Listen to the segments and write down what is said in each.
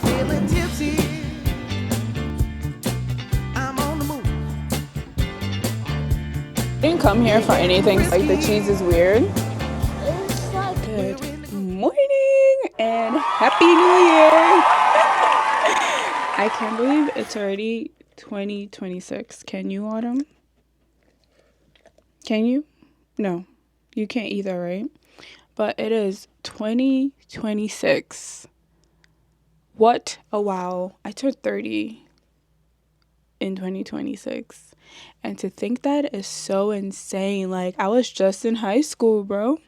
Feeling tipsy, I'm on the move. Didn't come here for anything. Like the cheese is weird. It's like Good morning and happy new year. I can't believe it's already 2026. Can you, Autumn? Can you? No, you can't either, right? But it is 2026. What a wow. I turned 30 in 2026. And to think that is so insane. Like, I was just in high school, bro.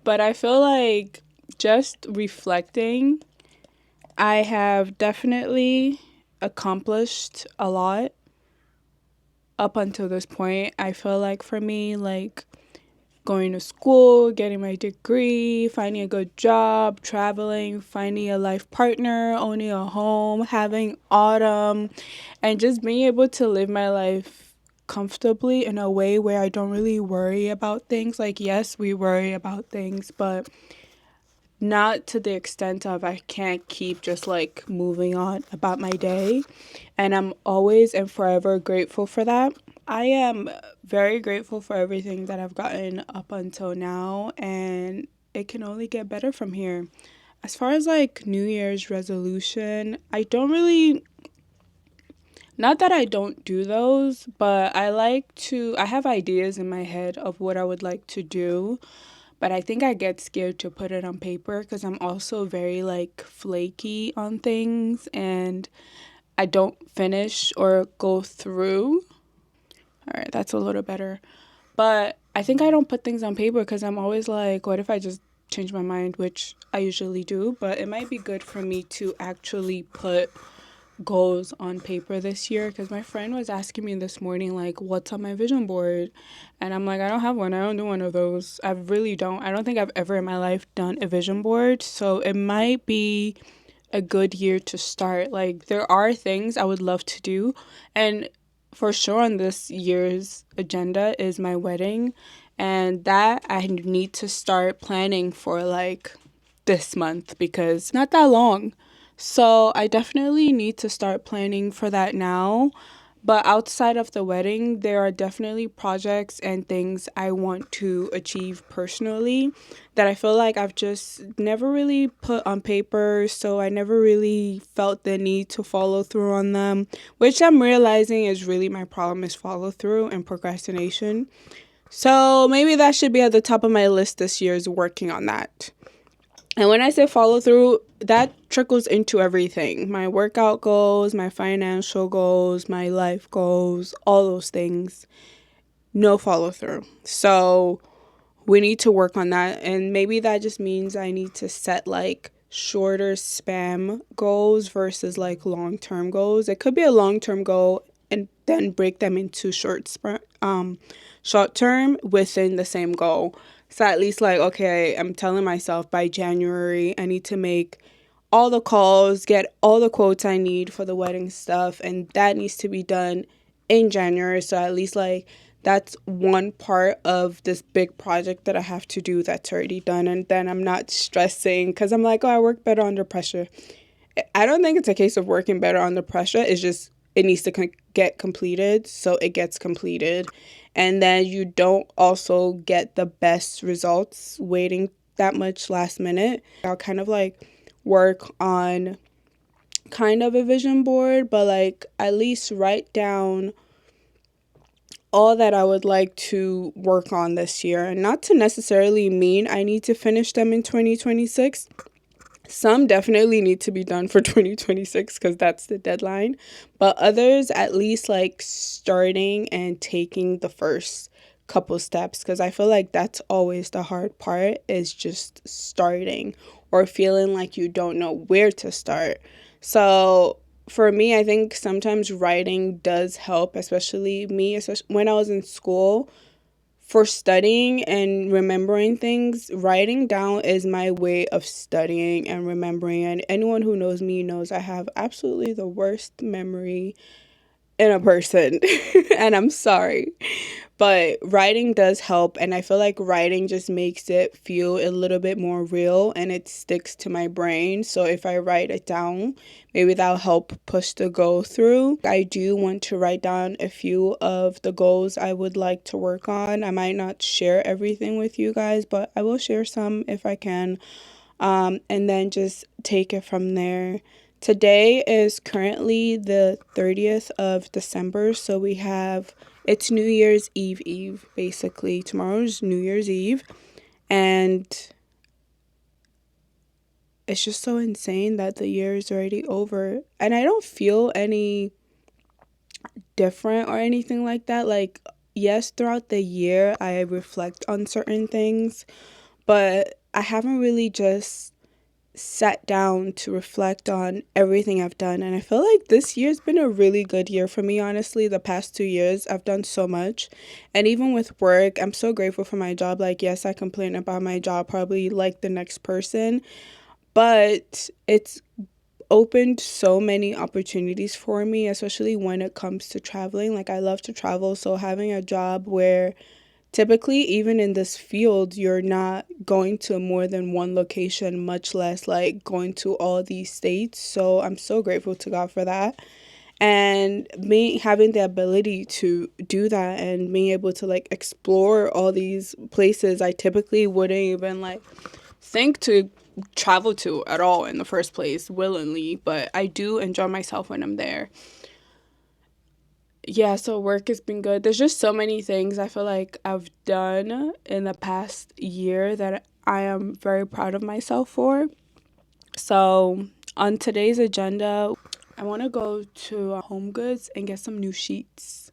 But I feel like just reflecting, I have definitely accomplished a lot up until this point. I feel like for me, like going to school, getting my degree, finding a good job, traveling, finding a life partner, owning a home, having autumn, and just being able to live my life comfortably in a way where I don't really worry about things. Like, yes, we worry about things, but not to the extent of I can't keep just like moving on about my day. And I'm always and forever grateful for that. I am very grateful for everything that I've gotten up until now, and it can only get better from here. As far as like New Year's resolution, I don't really, not that I don't do those, but I have ideas in my head of what I would like to do, but I think I get scared to put it on paper because I'm also very like flaky on things and I don't finish or go through. All right, that's a little better. But I think I don't put things on paper because I'm always like, what if I just change my mind, which I usually do, but it might be good for me to actually put goals on paper this year because my friend was asking me this morning like what's on my vision board, and I'm like, I don't have one. I don't do one of those. I really don't. I don't think I've ever in my life done a vision board, so it might be a good year to start. Like, there are things I would love to do, and for sure on this year's agenda is my wedding, and that I need to start planning for like this month because not that long. So I definitely need to start planning for that now. But outside of the wedding, there are definitely projects and things I want to achieve personally that I feel like I've just never really put on paper. So I never really felt the need to follow through on them, which I'm realizing is really my problem is follow through and procrastination. So maybe that should be at the top of my list this year is working on that. And when I say follow through, that trickles into everything. My workout goals, my financial goals, my life goals, all those things. No follow through. So we need to work on that. And maybe that just means I need to set like shorter spam goals versus like long term goals. It could be a long term goal and then break them into short term within the same goal. So at least like, okay, I'm telling myself by January I need to make all the calls, get all the quotes I need for the wedding stuff, and that needs to be done in January. So at least like that's one part of this big project that I have to do that's already done, and then I'm not stressing because I'm like, oh, I work better under pressure. I don't think it's a case of working better under pressure. It's just it needs to get completed, so it gets completed. And then you don't also get the best results waiting that much last minute. I'll kind of like work on kind of a vision board, but like at least write down all that I would like to work on this year. And not to necessarily mean I need to finish them in 2026. Some definitely need to be done for 2026 because that's the deadline. But others, at least like starting and taking the first couple steps because I feel like that's always the hard part is just starting or feeling like you don't know where to start. So for me, I think sometimes writing does help, especially me, especially when I was in school for studying and remembering things. Writing down is my way of studying and remembering. And anyone who knows me knows I have absolutely the worst memory in a person. And I'm sorry. But writing does help, and I feel like writing just makes it feel a little bit more real and it sticks to my brain. So if I write it down, maybe that'll help push the goal through. I do want to write down a few of the goals I would like to work on. I might not share everything with you guys, but I will share some if I can, and then just take it from there. Today is currently the 30th of December, so it's New Year's Eve, basically. Tomorrow's New Year's Eve, and it's just so insane that the year is already over. And I don't feel any different or anything like that. Like, yes, throughout the year, I reflect on certain things, but I haven't really just sat down to reflect on everything I've done. And I feel like this year's been a really good year for me, honestly. The past 2 years, I've done so much. And even with work, I'm so grateful for my job. Like, yes, I complain about my job probably like the next person, but it's opened so many opportunities for me, especially when it comes to traveling. Like, I love to travel, so having a job where typically, even in this field, you're not going to more than one location, much less like going to all these states. So I'm so grateful to God for that. And me having the ability to do that and being able to like explore all these places I typically wouldn't even like think to travel to at all in the first place willingly, but I do enjoy myself when I'm there. Yeah, so work has been good. There's just so many things I feel like I've done in the past year that I am very proud of myself for. So, on today's agenda, I want to go to Home Goods and get some new sheets.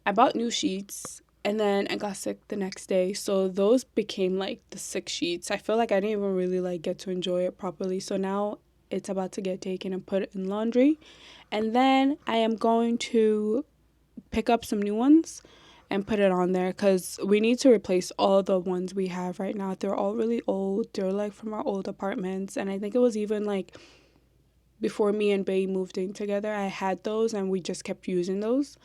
I bought new sheets and then I got sick the next day. So, those became like the sick sheets. I feel like I didn't even really like get to enjoy it properly. So, now it's about to get taken and put in laundry. And then I am going to pick up some new ones and put it on there because we need to replace all the ones we have right now. They're all really old. They're like from our old apartments. And I think it was even like before me and Bay moved in together, I had those and we just kept using those.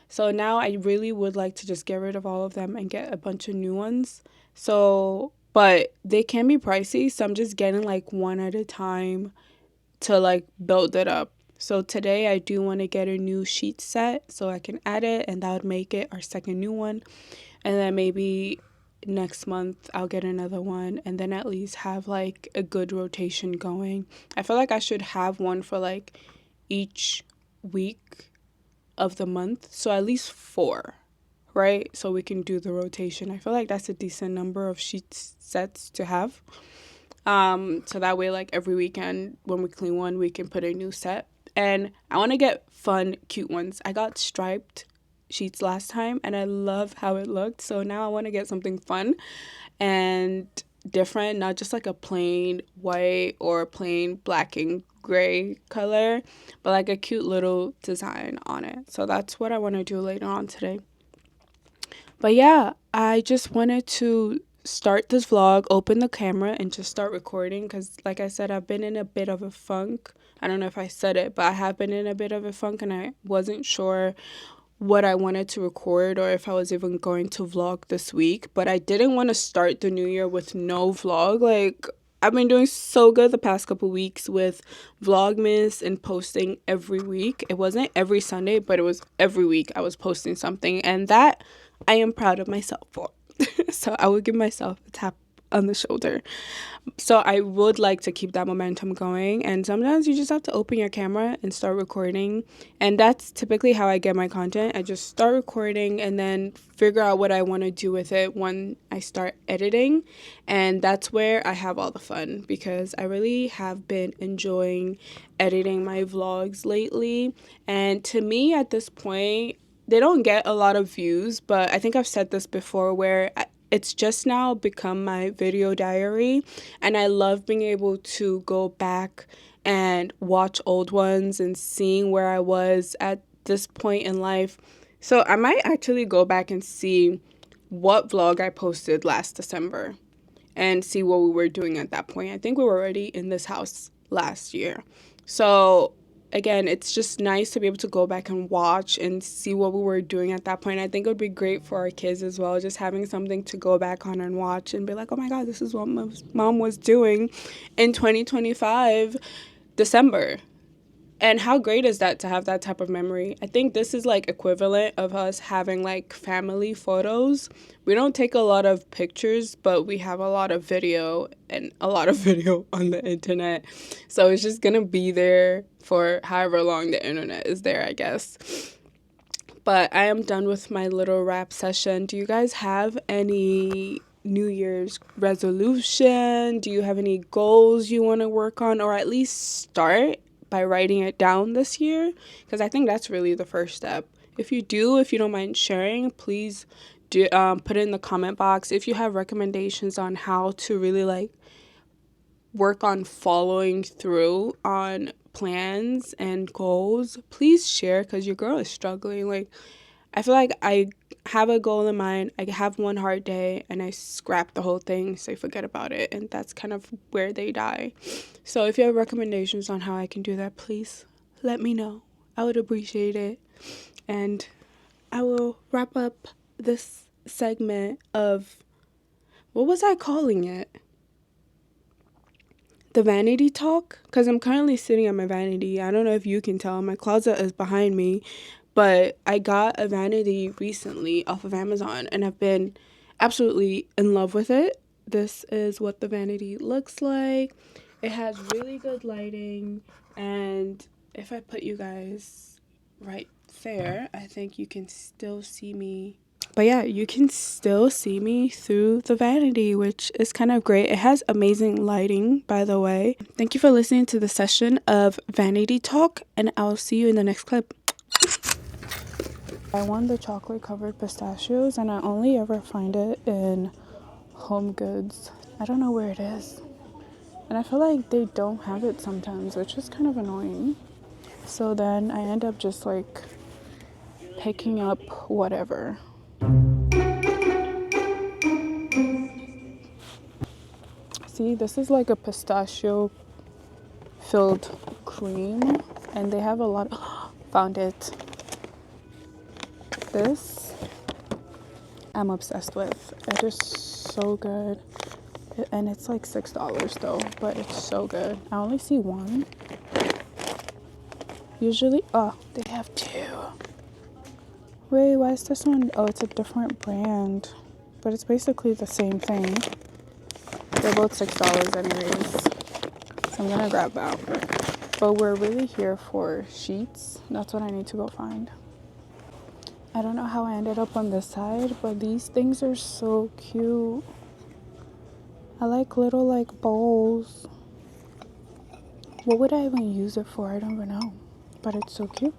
So now I really would like to just get rid of all of them and get a bunch of new ones. So, but they can be pricey. So I'm just getting like one at a time to like build it up. So today I do want to get a new sheet set so I can add it and that would make it our second new one. And then maybe next month I'll get another one and then at least have like a good rotation going. I feel like I should have one for like each week of the month. So at least 4, right? So we can do the rotation. I feel like that's a decent number of sheet sets to have. So that way, like every weekend when we clean one, we can put a new set. And I want to get fun, cute ones. I got striped sheets last time and I love how it looked. So now I want to get something fun and different, not just like a plain white or plain black and gray color, but like a cute little design on it. So that's what I want to do later on today. But yeah, I just wanted to start this vlog, open the camera, and just start recording because, like I said, I've been in a bit of a funk. I don't know if I said it, but I have been in a bit of a funk and I wasn't sure what I wanted to record or if I was even going to vlog this week. But I didn't want to start the new year with no vlog. Like, I've been doing so good the past couple weeks with Vlogmas and posting every week. It wasn't every Sunday, but it was every week I was posting something. And that I am proud of myself for. So I would give myself a tap on the shoulder. So I would like to keep that momentum going. And sometimes you just have to open your camera and start recording. And that's typically how I get my content. I just start recording and then figure out what I want to do with it when I start editing. And that's where I have all the fun because I really have been enjoying editing my vlogs lately. And to me, at this point, they don't get a lot of views, but I think I've said this before where it's just now become my video diary, and I love being able to go back and watch old ones and seeing where I was at this point in life. So I might actually go back and see what vlog I posted last December and see what we were doing at that point. I think we were already in this house last year. So again, it's just nice to be able to go back and watch and see what we were doing at that point. I think it would be great for our kids as well, just having something to go back on and watch and be like, oh my God, this is what mom was doing in 2025 December. And how great is that to have that type of memory? I think this is like equivalent of us having like family photos. We don't take a lot of pictures, but we have a lot of video and a lot of video on the internet. So it's just gonna be there for however long the internet is there, I guess. But I am done with my little rap session. Do you guys have any New Year's resolution? Do you have any goals you want to work on, or at least start by writing it down this year? Because I think that's really the first step. If you don't mind sharing, please do put it in the comment box. If you have recommendations on how to really like work on following through on plans and goals, please share, because your girl is struggling. Like, I feel like I have a goal in mind, I have one hard day, and I scrap the whole thing, so I forget about it, and that's kind of where they die. So if you have recommendations on how I can do that, please let me know. I would appreciate it. And I will wrap up this segment of, what was I calling it? The vanity talk? Because I'm currently sitting at my vanity. I don't know if you can tell. My closet is behind me. But I got a vanity recently off of Amazon, and I've been absolutely in love with it. This is what the vanity looks like. It has really good lighting, and if I put you guys right there, I think you can still see me. But yeah, you can still see me through the vanity, which is kind of great. It has amazing lighting, by the way. Thank you for listening to the session of Vanity Talk, and I'll see you in the next clip. I won the chocolate covered pistachios, and I only ever find it in Home Goods. I don't know where it is. And I feel like they don't have it sometimes, which is kind of annoying. So then I end up just like picking up whatever. See, this is like a pistachio filled cream, and they have a lot. Found it. This I'm obsessed with. It is so good. And it's like $6 though, but it's so good. I only see one. Usually, they have two. Wait, why is this one? Oh, it's a different brand, but it's basically the same thing. They're both $6 anyways, so I'm gonna grab that. But we're really here for sheets. That's what I need to go find. I don't know how I ended up on this side, but these things are so cute. I like little like bowls. What would I even use it for? I don't even know, but it's so cute.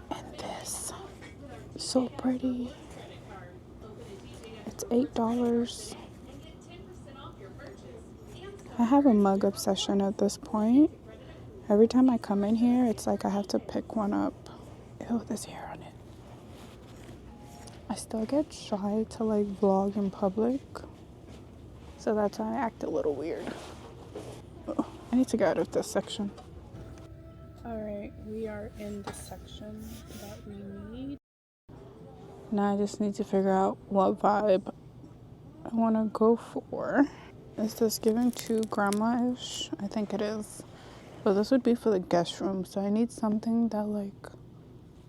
And this, so pretty. It's $8. I have a mug obsession at this point. Every time I come in here, it's like I have to pick one up. Ew, there's hair on it. I still get shy to like vlog in public, so that's why I act a little weird. Oh, I need to get out of this section. Alright, we are in the section that we need. Now I just need to figure out what vibe I want to go for. Is this giving too grandma-ish? I think it is. But this would be for the guest room, so I need something that like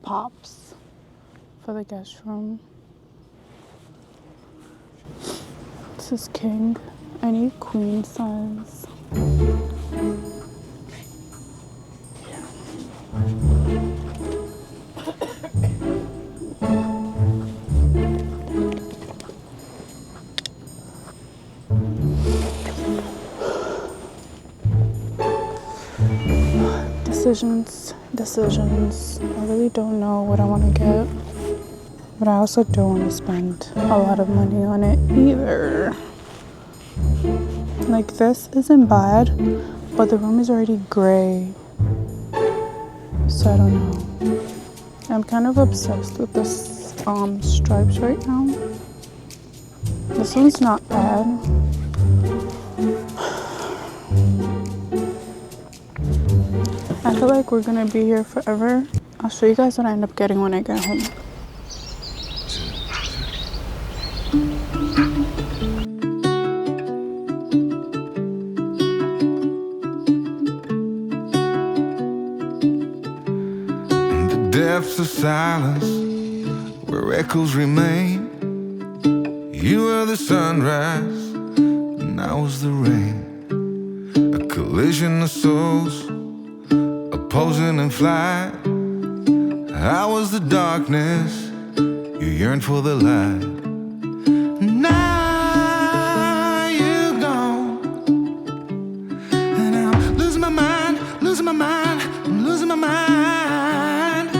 pops for the guest room. This is king. I need queen size. Decisions. I really don't know what I want to get, but I also don't want to spend a lot of money on it either. Like, this isn't bad, but the room is already gray, so I don't know. I'm kind of obsessed with this stripes right now. This one's not bad. I feel like we're gonna be here forever. I'll show you guys what I end up getting when I get home. In the depths of silence, where echoes remain, you were the sunrise, and I was the rain. A collision of souls, opposing in flight. I was the darkness, you yearned for the light. Now you're gone, and I'm losing my mind, losing my mind, I'm losing my mind.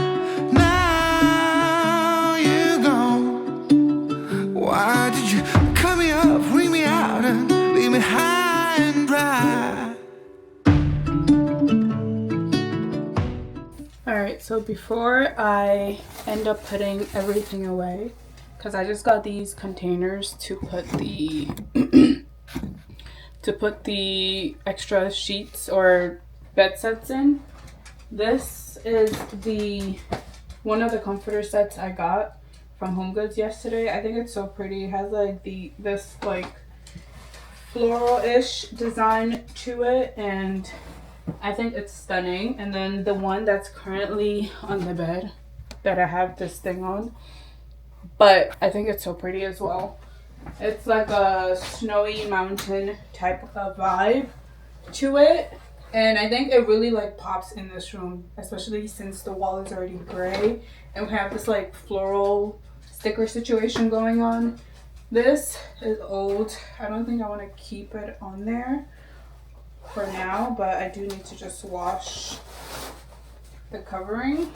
Now you're gone. Why did you cut me up, bring me out, and leave me high and dry? Alright, so before I end up putting everything away, because I just got these containers to put the extra sheets or bed sets in. This is one of the comforter sets I got from Home Goods yesterday. I think it's so pretty. It has like this like floral-ish design to it, and I think it's stunning. And then the one that's currently on the bed that I have this thing on, but I think it's so pretty as well. It's like a snowy mountain type of vibe to it, and I think it really like pops in this room, especially since the wall is already gray and we have this like floral sticker situation going on. This is old. I don't think I want to keep it on there for now, but I do need to just wash the covering.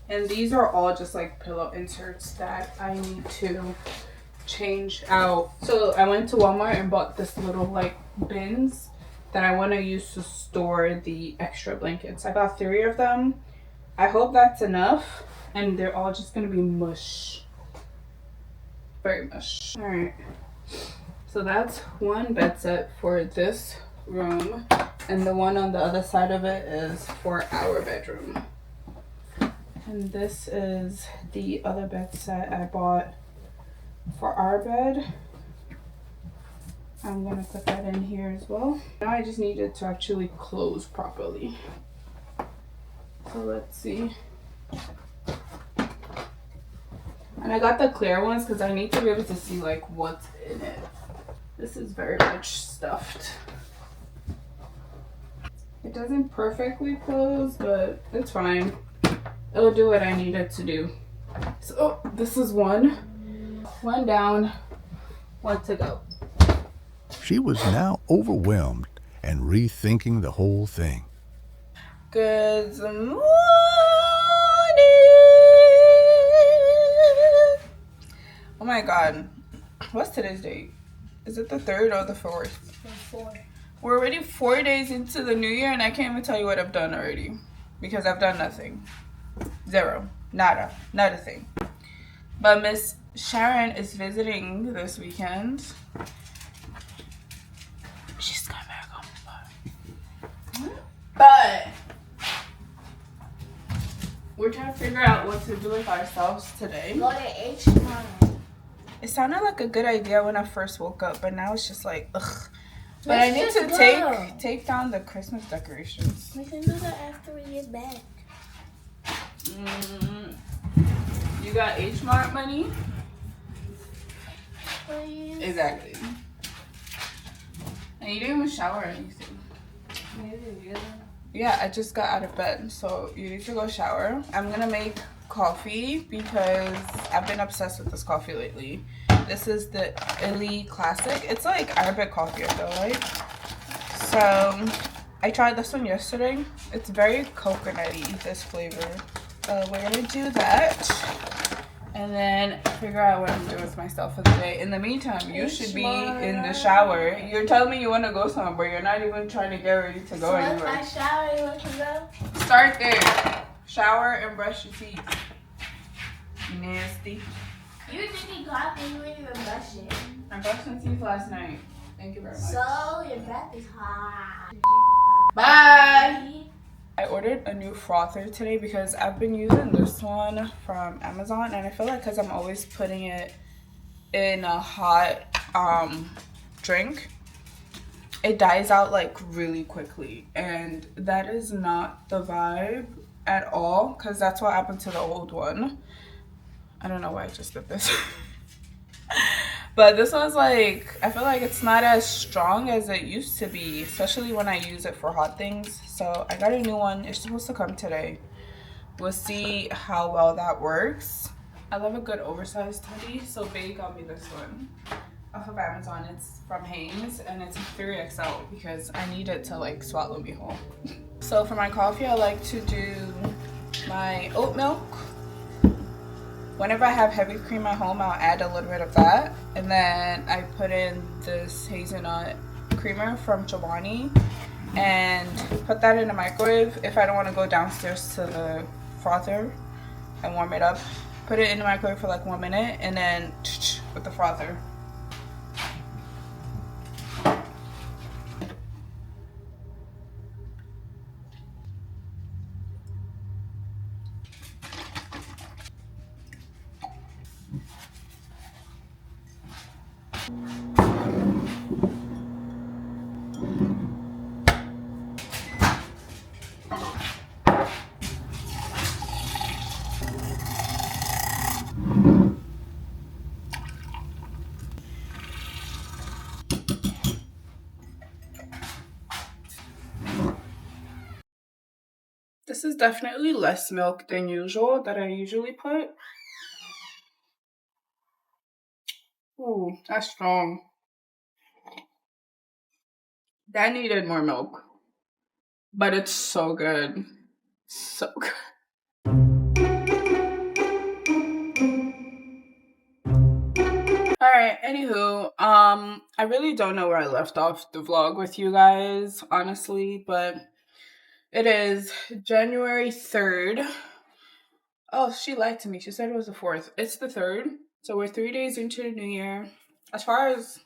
And these are all just like pillow inserts that I need to change out. So I went to Walmart and bought this little like bins that I want to use to store the extra blankets. I got 3 of them. I hope that's enough, and they're all just gonna be mush. Very much. All right, so that's one bed set for this room, and the one on the other side of it is for our bedroom. And this is the other bed set I bought for our bed. I'm gonna put that in here as well. Now I just need it to actually close properly. So let's see. And I got the clear ones because I need to be able to see like what's in it. This is very much stuffed. It doesn't perfectly close, but it's fine. It'll do what I need it to do. So this is one down, one to go. She was now overwhelmed and rethinking the whole thing. Good morning. Oh my god. What's today's date? Is it the 3rd or the 4th? The 4. We're already 4 days into the new year and I can't even tell you what I've done already. Because I've done nothing. Zero. Nada. Not a thing. But Miss Sharon is visiting this weekend. She's coming back on the phone. But we're trying to figure out what to do with ourselves today. Go to H-Mart. It sounded like a good idea when I first woke up, but now it's just like, ugh. But Let's I need just to go. take down the Christmas decorations. We can do that after we get back. You got H-Mart money? Please. Exactly. And you didn't even shower or anything. Yeah, I just got out of bed, so you need to go shower. I'm gonna make coffee because I've been obsessed with this coffee lately. This is the Illy Classic. It's like Arabic coffee, I feel like. So I tried this one yesterday. It's very coconutty, this flavor. We're gonna do that and then figure out what I'm doing with myself for the day. In the meantime, you should be in the shower. You're telling me you want to go somewhere. You're not even trying to get ready to go anywhere. I shower, you want to go? Start there. Shower and brush your teeth. Nasty. You're drinking coffee, you didn't even brush it. I brushed my teeth last night. Thank you very much. So, your breath is hot. Bye. I ordered ordered a new frother today because I've been using this one from Amazon, and I feel like because I'm always putting it in a hot drink, it dies out like really quickly, and that is not the vibe at all, because that's what happened to the old one. I don't know why I just did this. But this one's like, I feel like it's not as strong as it used to be, especially when I use it for hot things. So I got a new one. It's supposed to come today. We'll see how well that works. I love a good oversized hoodie, so Bae got me this one off of Amazon. It's from Hanes, and it's 3XL because I need it to like swallow me whole. So for my coffee, I like to do my oat milk. Whenever I have heavy cream at home, I'll add a little bit of that. And then I put in this hazelnut creamer from Chobani and put that in the microwave. If I don't want to go downstairs to the frother and warm it up, put it in the microwave for like 1 minute and then with the frother. This is definitely less milk than usual that I usually put. Ooh, that's strong. That needed more milk. But it's so good. So good. Alright, anywho, I really don't know where I left off the vlog with you guys, honestly, but it is January 3rd. Oh, she lied to me. She said it was the 4th. It's the 3rd. So we're 3 days into the new year. As far as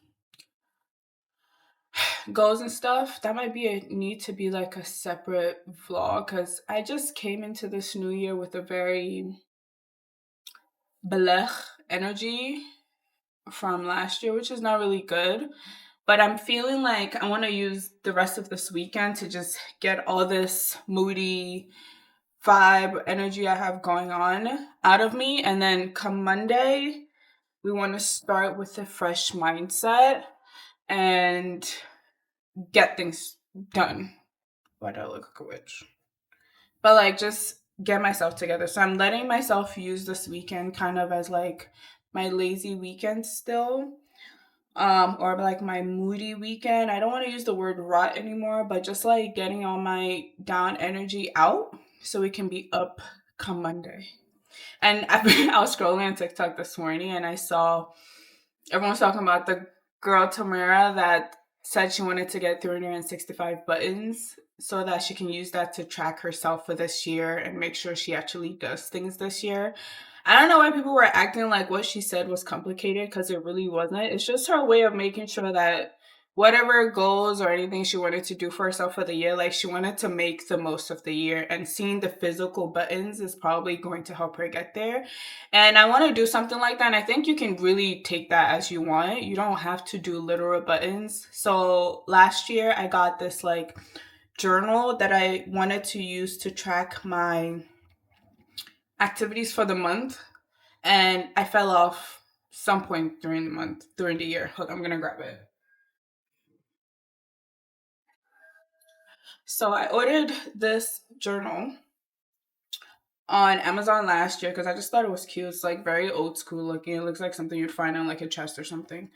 goals and stuff, that might need to be like a separate vlog, because I just came into this new year with a very blech energy from last year, which is not really good. But I'm feeling like I want to use the rest of this weekend to just get all this moody vibe energy I have going on out of me. And then come Monday, we want to start with a fresh mindset and get things done. Why do I look like a witch? But like just get myself together. So I'm letting myself use this weekend kind of as like my lazy weekend still. Or like my moody weekend. I don't want to use the word rot anymore, but just like getting all my down energy out so we can be up come Monday. And I was scrolling on TikTok this morning and I saw everyone was talking about the girl Tamara that said she wanted to get 365 buttons so that she can use that to track herself for this year and make sure she actually does things this year. I don't know why people were acting like what she said was complicated, because it really wasn't. It's just her way of making sure that whatever goals or anything she wanted to do for herself for the year, like she wanted to make the most of the year, and seeing the physical buttons is probably going to help her get there. And I want to do something like that. And I think you can really take that as you want. You don't have to do literal buttons. So last year I got this like journal that I wanted to use to track my activities for the month, and I fell off some point during the year. Hold on, I'm gonna grab it. So I ordered this journal on Amazon last year because I just thought it was cute. It's like very old school looking. It looks like something you'd find on like a chest or something.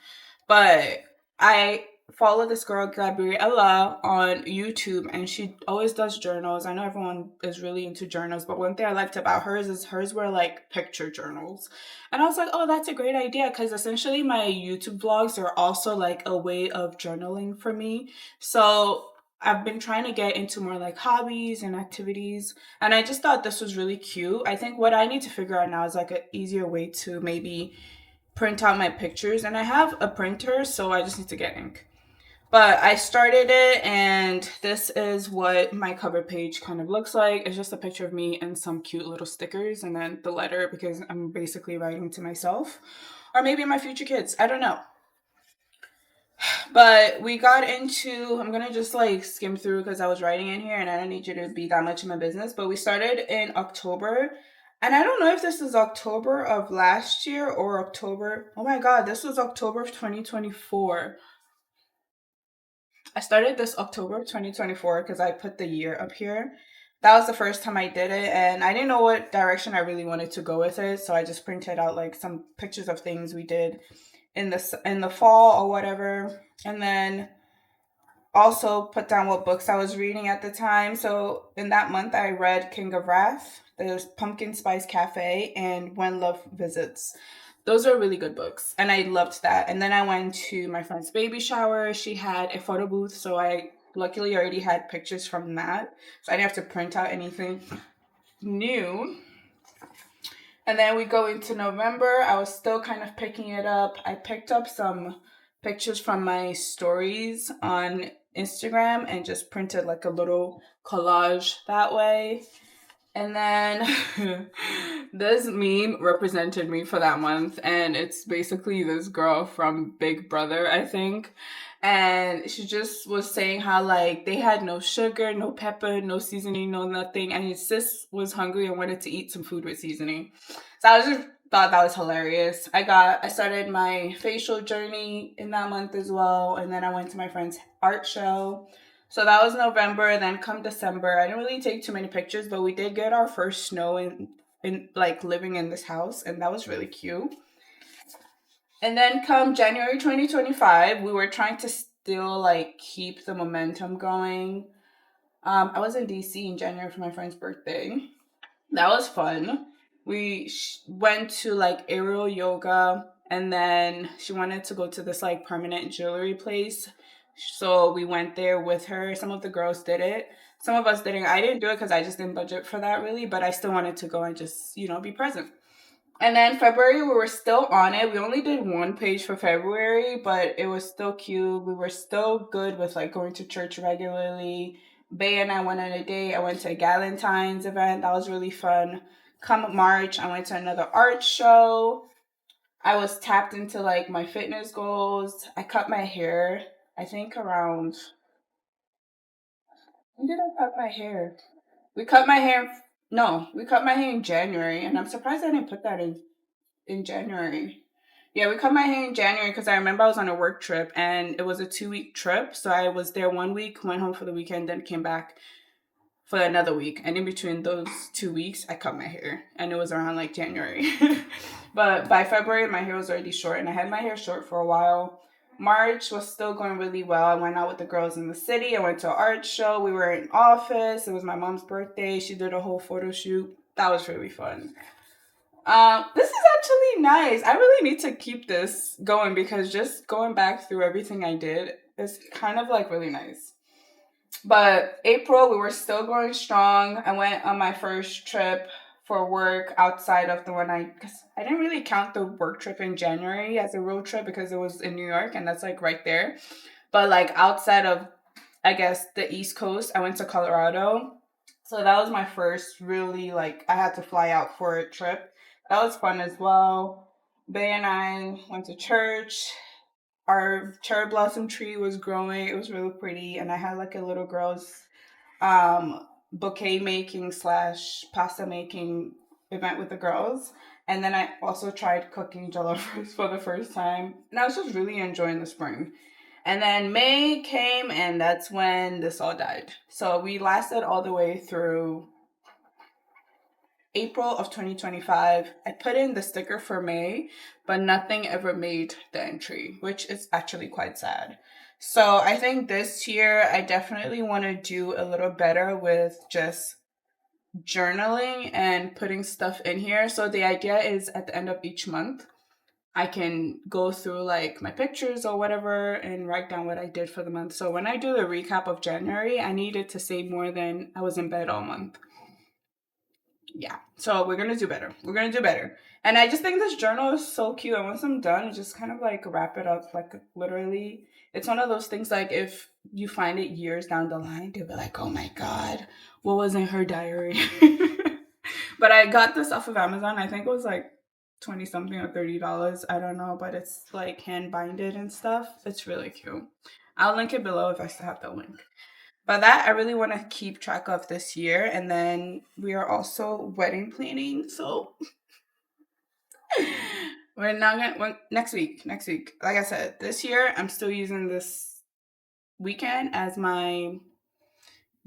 But I follow this girl Gabriella on YouTube, and she always does journals. I know everyone is really into journals, but one thing I liked about hers is hers were like picture journals. And I was like, oh, that's a great idea, because essentially my YouTube vlogs are also like a way of journaling for me. So I've been trying to get into more like hobbies and activities, and I just thought this was really cute. I think what I need to figure out now is like an easier way to maybe print out my pictures, and I have a printer, so I just need to get ink. But I started it, and this is what my cover page kind of looks like. It's just a picture of me and some cute little stickers, and then the letter, because I'm basically writing to myself or maybe my future kids. I don't know. But we got into, I'm gonna just like skim through because I was writing in here and I don't need you to be that much in my business. But we started in October. And I don't know if this is October of last year or October. Oh my God, this was October of 2024. I started this October of 2024 because I put the year up here. That was the first time I did it, and I didn't know what direction I really wanted to go with it, so I just printed out like some pictures of things we did in the fall or whatever, and then also put down what books I was reading at the time. So in that month, I read King of Wrath, there's Pumpkin Spice Cafe, and When Love Visits. Those are really good books, and I loved that. And then I went to my friend's baby shower. She had a photo booth, so I luckily already had pictures from that, so I didn't have to print out anything new. And then we go into November. I was still kind of picking it up. I picked up some pictures from my stories on Instagram and just printed like a little collage that way. And then this meme represented me for that month. And it's basically this girl from Big Brother, I think. And she just was saying how like they had no sugar, no pepper, no seasoning, no nothing. And his sis was hungry and wanted to eat some food with seasoning. So I just thought that was hilarious. I started my facial journey in that month as well. And then I went to my friend's art show. So that was November. Then come December, I didn't really take too many pictures, but we did get our first snow in like living in this house, and that was really cute. And then come January 2025, we were trying to still like keep the momentum going. I was in DC in January for my friend's birthday. That was fun. We went to like aerial yoga, and then she wanted to go to this like permanent jewelry place. So we went there with her. Some of the girls did it. Some of us didn't. I didn't do it because I just didn't budget for that really, but I still wanted to go and just, be present. And then February, we were still on it. We only did one page for February, but it was still cute. We were still good with like going to church regularly. Bay and I went on a date. I went to a Galentine's event. That was really fun. Come March, I went to another art show. I was tapped into like my fitness goals. I cut my hair, I think around, when did I cut my hair? We cut my hair, no, we cut my hair in January, and I'm surprised I didn't put that in January. Yeah, we cut my hair in January because I remember I was on a work trip and it was a 2 week trip. So I was there one week, went home for the weekend, then came back for another week. And in between those 2 weeks, I cut my hair, and it was around like January. But by February, my hair was already short, and I had my hair short for a while. March was still going really well. I went out with the girls in the city. I went to an art show. We were in office. It was my mom's birthday. She did a whole photo shoot. That was really fun. This is actually nice. I really need to keep this going because just going back through everything I did is kind of like really nice. But April, we were still going strong. I went on my first trip for work outside of the one because I didn't really count the work trip in January as a road trip because it was in New York and that's like right there. But like outside of, I guess, the East Coast, I went to Colorado. So that was my first really like, I had to fly out for a trip. That was fun as well. Bay and I went to church. Our cherry blossom tree was growing. It was really pretty. And I had like a little girl's bouquet making slash pasta making event with the girls. And then I also tried cooking jollof rice for the first time. And I was just really enjoying the spring. And then May came, and that's when this all died. So we lasted all the way through April of 2025. I put in the sticker for May, but nothing ever made the entry, which is actually quite sad. So I think this year I definitely want to do a little better with just journaling and putting stuff in here. So the idea is at the end of each month, I can go through like my pictures or whatever and write down what I did for the month. So when I do the recap of January, I needed to say more than I was in bed all month. yeah, so we're gonna do better. We're gonna do better. And I just think this journal is so cute. And once I'm done, just kind of like wrap it up. Like literally, it's one of those things like if you find it years down the line, they'll be like, oh my God, what was in her diary? But I got this off of Amazon. I think it was like 20 something or $30. I don't know, but it's like hand binded and stuff. It's really cute. I'll link it below if I still have the link. But that I really want to keep track of this year. And then we are also wedding planning. So we're not gonna next week. Like I said, this year I'm still using this weekend as my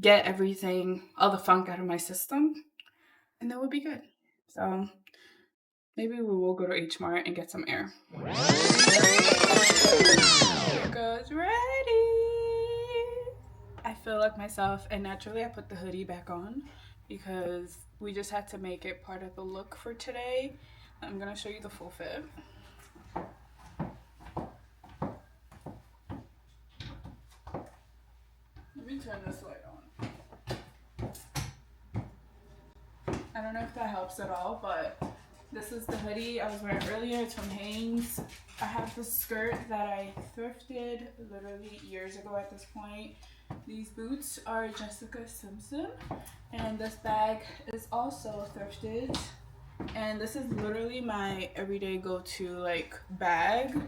get everything, all the funk out of my system. And that would be good. So maybe we will go to H Mart and get some air. Here goes ready. I feel like myself, and naturally I put the hoodie back on because we just had to make it part of the look for today. I'm gonna show you the full fit. Let me turn this light on. I don't know if that helps at all, but this is the hoodie I was wearing earlier. It's from Hanes. I have this skirt that I thrifted literally years ago at this point. These boots are Jessica Simpson, and this bag is also thrifted. And this is literally my everyday go-to like bag.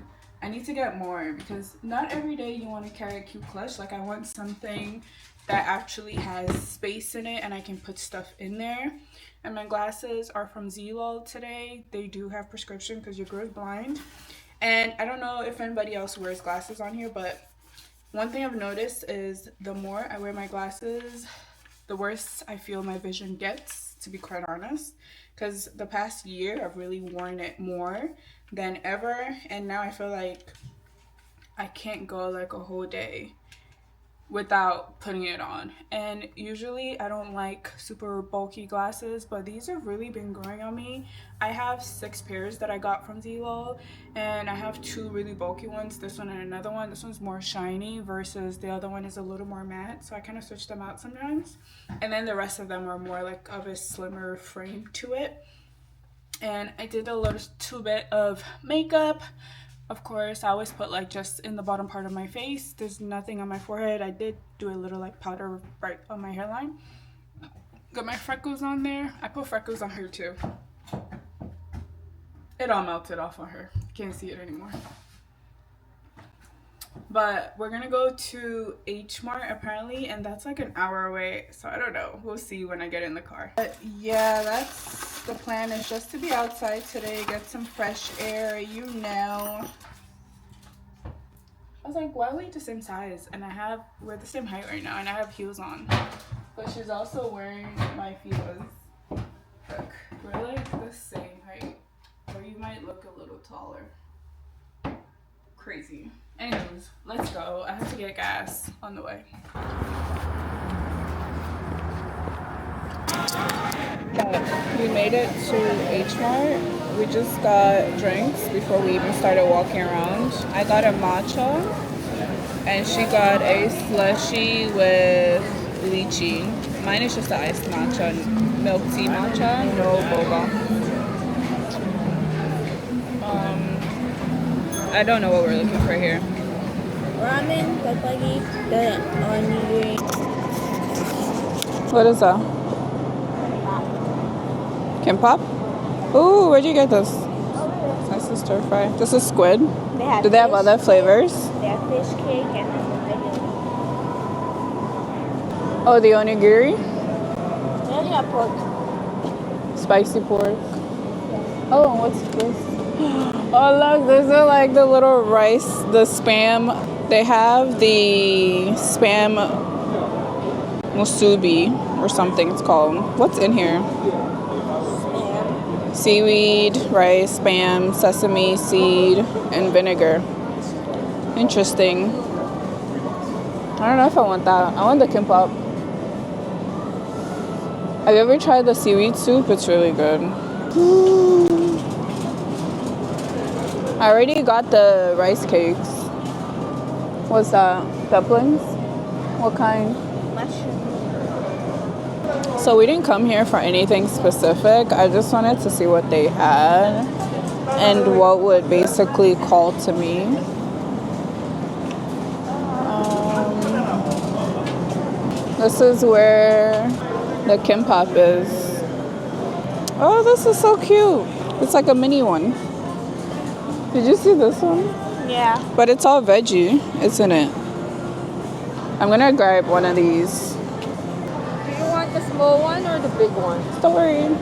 I need to get more because not every day you want to carry a cute clutch. Like I want something that actually has space in it and I can put stuff in there. And my glasses are from Zlol today. They do have prescription because your girl's blind. And I don't know if anybody else wears glasses on here, but one thing I've noticed is the more I wear my glasses, the worse I feel my vision gets, to be quite honest. Because the past year, I've really worn it more than ever. And now I feel like I can't go like a whole day without putting it on. And usually I don't like super bulky glasses, but these have really been growing on me. I have 6 pairs that I got from Zlol, and I have 2 really bulky ones, this one and another one. This one's more shiny versus the other one is a little more matte, so I kind of switch them out sometimes. And then the rest of them are more like of a slimmer frame to it. And I did a little bit of makeup. Of course, I always put like just in the bottom part of my face. There's nothing on my forehead. I did do a little like powder right on my hairline. Got my freckles on there. I put freckles on her too. It all melted off on her. Can't see it anymore. But we're gonna go to H Mart apparently, and that's like an hour away. So I don't know. We'll see when I get in the car. But yeah, that's the plan, is just to be outside today, get some fresh air, you know. I was like, why are we the same size? And we're the same height right now, and I have heels on. But she's also wearing my Fila's. Look, we're like the same height. Or you might look a little taller. Crazy. Anyways, let's go. I have to get gas on the way. We made it to H Mart. We just got drinks before we even started walking around. I got a matcha, and she got a slushie with lychee. Mine is just the iced matcha, milk tea matcha, no boba. I don't know what we're looking for here. Ramen, papagi, the onion. What is that? Kimbap? Ooh, where'd you get this? Nice to stir fry. This is squid. Do they have other flavors? They have fish cake and regular. Oh, the onigiri? They only have pork. Spicy pork. Oh, what's this? Oh, look, these are like the little rice, the spam. They have the spam musubi or something it's called. What's in here? Spam. Seaweed, rice, spam, sesame seed, and vinegar. Interesting. I don't know if I want that. I want the kimbap. Have you ever tried the seaweed soup? It's really good. I already got the rice cakes. What's that? Dumplings? What kind? Mushroom. So we didn't come here for anything specific. I just wanted to see what they had and what would basically call to me. This is where the kimbap is. Oh, this is so cute. It's like a mini one. Did you see this one? Yeah. But it's all veggie, isn't it? I'm gonna grab one of these. Do you want the small one or the big one? Don't worry.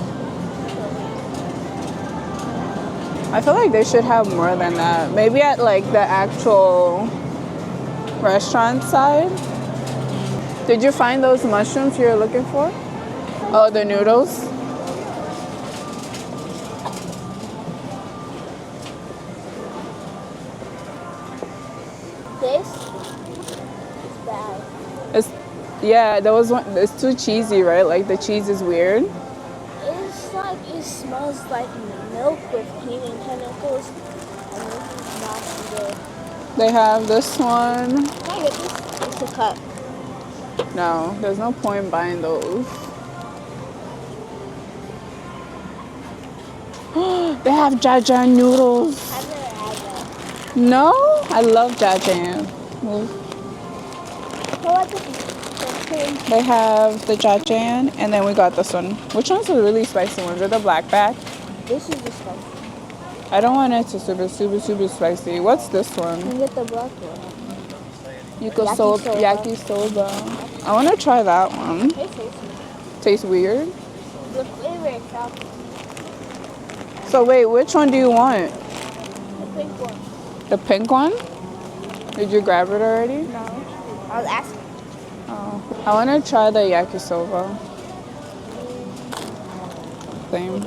I feel like they should have more than that. Maybe at like the actual restaurant side. Did you find those mushrooms you were looking for? Oh, the noodles? This is bad. It's, yeah, there was one. It's too cheesy, right? Like the cheese is weird. It's like, it smells like milk with cleaning chemicals. And this is not good. They have this one. Can I get this? It's a cup. No, there's no point buying those. They have jajang noodles. I've never had that. No? I love jajang. So what's the cream? They have the jajang, and then we got this one. Which one's the really spicy one? Is it the black bag? This is the spicy. I don't want it to super spicy. What's this You one? can get the black one. Yakisoba. I want to try that one. It tastes Tastes weird. the flavor is chocolate. So wait, which one do you want? The pink one. The pink one? Did you grab it already? No. I was asking. Oh, I want to try the yakisoba. Same.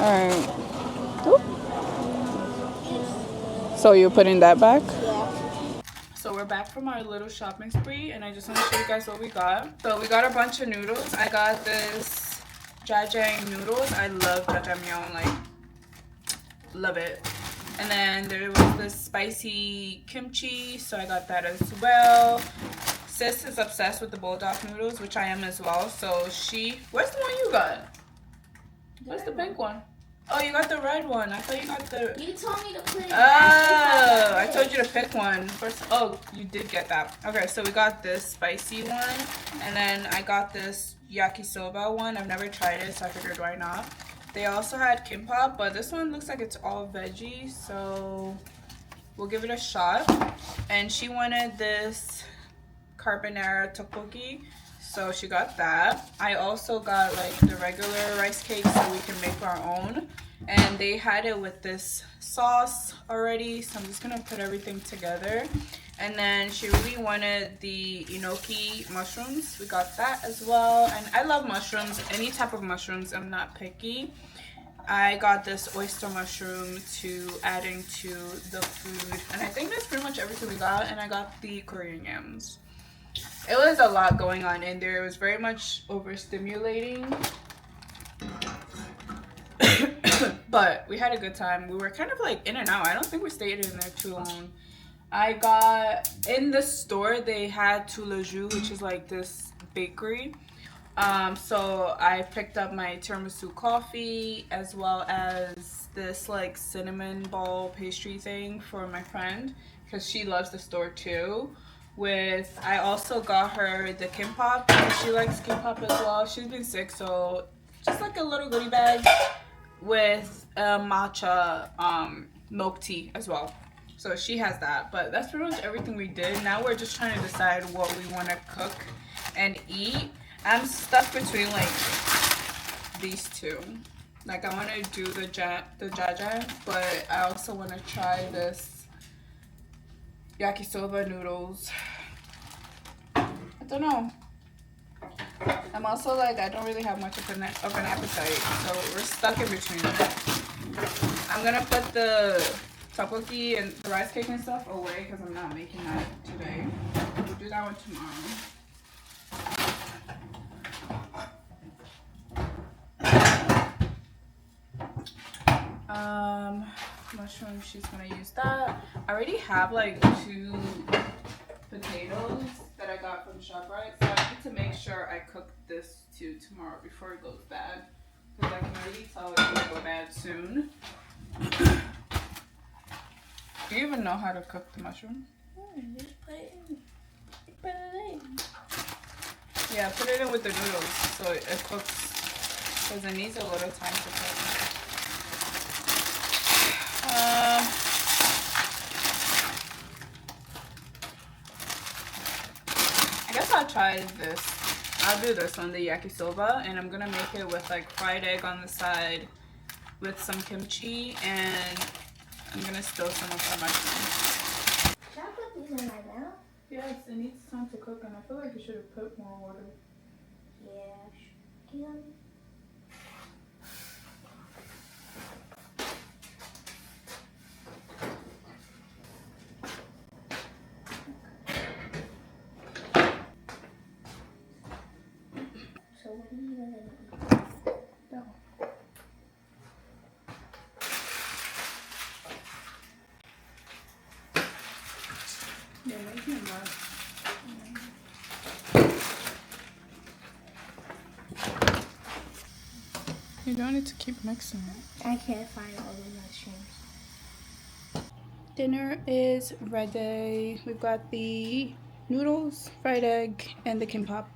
Alright. So you're putting that back? Yeah. So we're back from our little shopping spree, and I just want to show you guys what we got. So we got a bunch of noodles. I got this jajang noodles. I love jajangmyeon, like, love it. And then there was this spicy kimchi, so I got that as well. Sis is obsessed with the bulldog noodles, which I am as well. So where's the one you got? Where's the pink one? Oh, you got the red one. I thought you got the... You told me to put it Oh, I told you to pick one. First, oh, you did get that. Okay, so we got this spicy one, and then I got this yakisoba one. I've never tried it, so I figured why not. They also had kimbap, but this one looks like it's all veggie, so we'll give it a shot. And she wanted this carbonara tteokbokki, so she got that. I also got like the regular rice cake so we can make our own. And they had it with this sauce already, so I'm just gonna put everything together. And then she really wanted the enoki mushrooms. We got that as well. And I love mushrooms, any type of mushrooms, I'm not picky. I got this oyster mushroom to adding to the food. And I think that's pretty much everything we got. And I got the Korean yams. It was a lot going on in there. It was very much overstimulating. But we had a good time. We were kind of like in and out. I don't think we stayed in there too long. I got, in the store, they had Toulajou, which is like this bakery. So I picked up my tiramisu coffee as well as this like cinnamon ball pastry thing for my friend because she loves the store too. I also got her the kimbap because she likes kimbap as well. She's been sick, so just like a little goodie bag with matcha milk tea as well. So she has that, but that's pretty much everything we did. Now we're just trying to decide what we want to cook and eat. I'm stuck between like these two. Like I want to do the jajang, but I also want to try this yakisoba noodles. I don't know. I'm also like, I don't really have much of an appetite, so we're stuck in between. I'm gonna put the tteokbokki and the rice cake and stuff away because I'm not making that today. We'll do that one tomorrow. Mushroom, she's gonna use that. I already have like 2 potatoes that I got from ShopRite, so I need to make sure I cook this too tomorrow before it goes bad. Because I can already tell it's gonna go bad soon. Do you even know how to cook the mushroom? Just put it in. Put it in. Yeah, put it in with the noodles so it cooks. Because it needs a little time to cook. I guess I'll try this. I'll do this on the yakisoba, and I'm gonna make it with like fried egg on the side with some kimchi, and I'm gonna spill some of the mushrooms. Should I put these in right now? Yes, it needs time to cook, and I feel like you should have put more water. Yeah. Yeah. So what are you gonna eat? No. Yeah, make me mad. You don't need to keep mixing it. I can't find all the mushrooms. Dinner is ready. We've got the noodles, fried egg, and the kimbap.